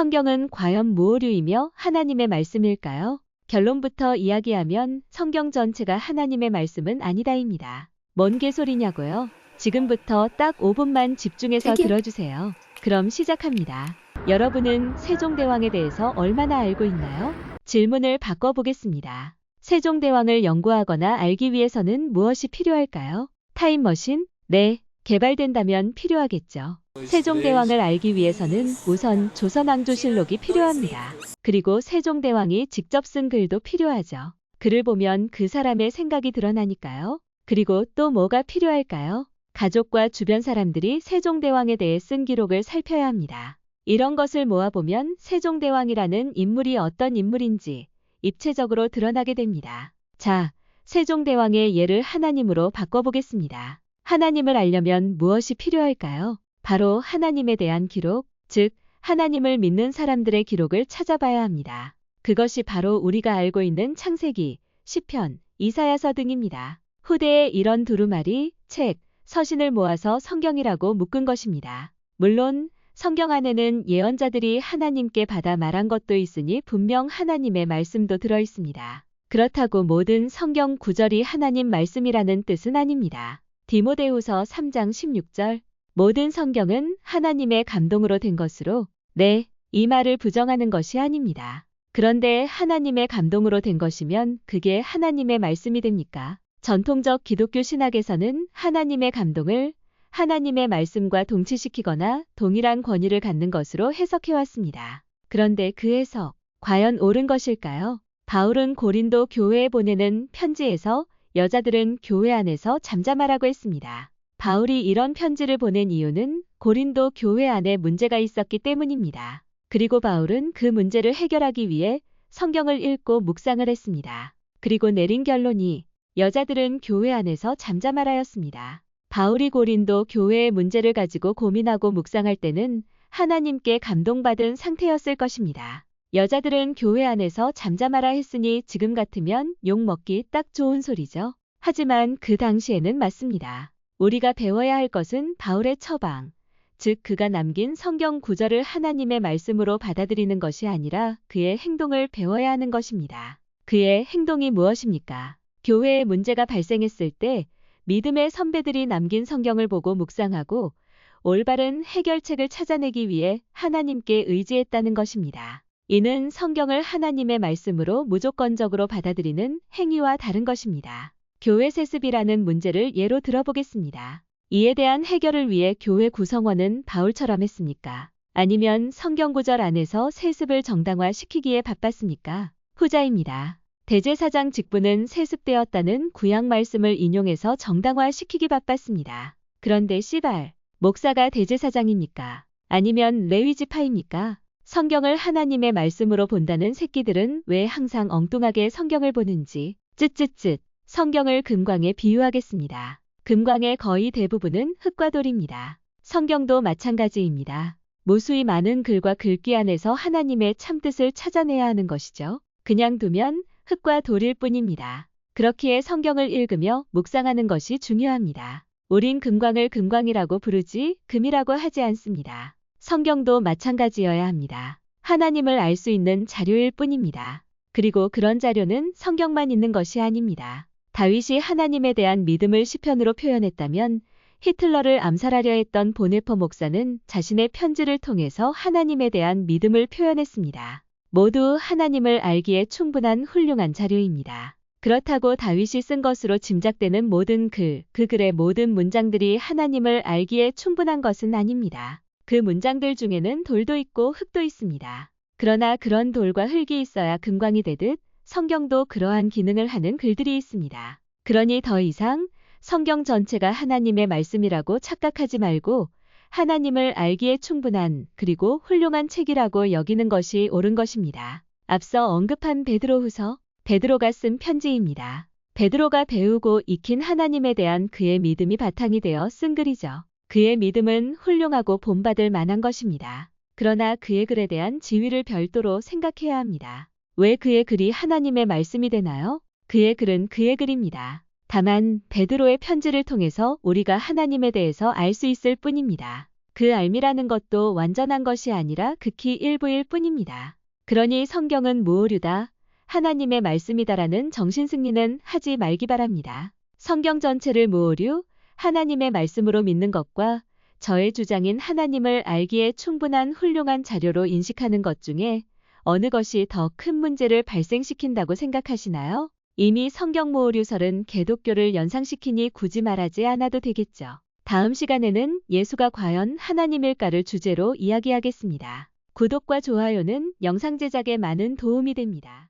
성경은 과연 무오류이며 하나님의 말씀일까요? 결론부터 이야기하면 성경 전체가 하나님의 말씀은 아니다입니다. 뭔 개소리냐고요? 지금부터 딱 5분만 집중해서 들어주세요. 그럼 시작합니다. 여러분은 세종대왕에 대해서 얼마나 알고 있나요? 질문을 바꿔보겠습니다. 세종대왕을 연구하거나 알기 위해서는 무엇이 필요할까요? 타임머신? 네, 개발된다면 필요하겠죠. 세종대왕을 알기 위해서는 우선 조선왕조실록이 필요합니다. 그리고 세종대왕이 직접 쓴 글도 필요하죠. 글을 보면 그 사람의 생각이 드러나니까요. 그리고 또 뭐가 필요할까요? 가족과 주변 사람들이 세종대왕에 대해 쓴 기록을 살펴야 합니다. 이런 것을 모아보면 세종대왕이라는 인물이 어떤 인물인지 입체적으로 드러나게 됩니다. 자, 세종대왕의 예를 하나님으로 바꿔보겠습니다. 하나님을 알려면 무엇이 필요할까요? 바로 하나님에 대한 기록, 즉 하나님을 믿는 사람들의 기록을 찾아봐야 합니다. 그것이 바로 우리가 알고 있는 창세기, 시편, 이사야서 등입니다. 후대에 이런 두루마리, 책, 서신을 모아서 성경이라고 묶은 것입니다. 물론 성경 안에는 예언자들이 하나님께 받아 말한 것도 있으니 분명 하나님의 말씀도 들어 있습니다. 그렇다고 모든 성경 구절이 하나님 말씀이라는 뜻은 아닙니다. 디모데후서 3장 16절 모든 성경은 하나님의 감동으로 된 것으로 네, 이 말을 부정하는 것이 아닙니다. 그런데 하나님의 감동으로 된 것이면 그게 하나님의 말씀이 됩니까? 전통적 기독교 신학에서는 하나님의 감동을 하나님의 말씀과 동치시키거나 동일한 권위를 갖는 것으로 해석해왔습니다. 그런데 그 해석, 과연 옳은 것일까요? 바울은 고린도 교회에 보내는 편지에서 여자들은 교회 안에서 잠잠하라고 했습니다. 바울이 이런 편지를 보낸 이유는 고린도 교회 안에 문제가 있었기 때문입니다. 그리고 바울은 그 문제를 해결하기 위해 성경을 읽고 묵상을 했습니다. 그리고 내린 결론이 여자들은 교회 안에서 잠잠하라였습니다. 바울이 고린도 교회의 문제를 가지고 고민하고 묵상할 때는 하나님께 감동받은 상태였을 것입니다. 여자들은 교회 안에서 잠잠하라 했으니 지금 같으면 욕 먹기 딱 좋은 소리죠. 하지만 그 당시에는 맞습니다. 우리가 배워야 할 것은 바울의 처방, 즉 그가 남긴 성경 구절을 하나님의 말씀으로 받아들이는 것이 아니라 그의 행동을 배워야 하는 것입니다. 그의 행동이 무엇입니까? 교회에 문제가 발생했을 때 믿음의 선배들이 남긴 성경을 보고 묵상하고 올바른 해결책을 찾아내기 위해 하나님께 의지했다는 것입니다. 이는 성경을 하나님의 말씀으로 무조건적으로 받아들이는 행위와 다른 것입니다. 교회 세습이라는 문제를 예로 들어보겠습니다. 이에 대한 해결을 위해 교회 구성원은 바울처럼 했습니까? 아니면 성경 구절 안에서 세습을 정당화시키기에 바빴습니까? 후자입니다. 대제사장 직분은 세습되었다는 구약 말씀을 인용해서 정당화시키기 바빴습니다. 그런데 씨발, 목사가 대제사장입니까? 아니면 레위 지파입니까? 성경을 하나님의 말씀으로 본다는 새끼들은 왜 항상 엉뚱하게 성경을 보는지 쯧쯧쯧. 성경을 금광에 비유하겠습니다. 금광의 거의 대부분은 흙과 돌입니다. 성경도 마찬가지입니다. 무수히 많은 글과 글귀 안에서 하나님의 참뜻을 찾아내야 하는 것이죠. 그냥 두면 흙과 돌일 뿐입니다. 그렇기에 성경을 읽으며 묵상하는 것이 중요합니다. 우린 금광을 금광이라고 부르지 금이라고 하지 않습니다. 성경도 마찬가지여야 합니다. 하나님을 알 수 있는 자료일 뿐입니다. 그리고 그런 자료는 성경만 있는 것이 아닙니다. 다윗이 하나님에 대한 믿음을 시편으로 표현했다면 히틀러를 암살하려 했던 보네퍼 목사는 자신의 편지를 통해서 하나님에 대한 믿음을 표현했습니다. 모두 하나님을 알기에 충분한 훌륭한 자료입니다. 그렇다고 다윗이 쓴 것으로 짐작되는 모든 글, 그 글의 모든 문장들이 하나님을 알기에 충분한 것은 아닙니다. 그 문장들 중에는 돌도 있고 흙도 있습니다. 그러나 그런 돌과 흙이 있어야 금광이 되듯 성경도 그러한 기능을 하는 글들이 있습니다. 그러니 더 이상 성경 전체가 하나님의 말씀이라고 착각하지 말고 하나님을 알기에 충분한 그리고 훌륭한 책이라고 여기는 것이 옳은 것입니다. 앞서 언급한 베드로후서, 베드로가 쓴 편지입니다. 베드로가 배우고 익힌 하나님에 대한 그의 믿음이 바탕이 되어 쓴 글이죠. 그의 믿음은 훌륭하고 본받을 만한 것입니다. 그러나 그의 글에 대한 지위를 별도로 생각해야 합니다. 왜 그의 글이 하나님의 말씀이 되나요? 그의 글은 그의 글입니다. 다만 베드로의 편지를 통해서 우리가 하나님에 대해서 알 수 있을 뿐입니다. 그 알미라는 것도 완전한 것이 아니라 극히 일부일 뿐입니다. 그러니 성경은 무오류다, 하나님의 말씀이다라는 정신승리는 하지 말기 바랍니다. 성경 전체를 무오류, 하나님의 말씀으로 믿는 것과 저의 주장인 하나님을 알기에 충분한 훌륭한 자료로 인식하는 것 중에 어느 것이 더 큰 문제를 발생시킨다고 생각하시나요? 이미 성경 무오류설은 개독교를 연상시키니 굳이 말하지 않아도 되겠죠. 다음 시간에는 예수가 과연 하나님일까를 주제로 이야기하겠습니다. 구독과 좋아요는 영상 제작에 많은 도움이 됩니다.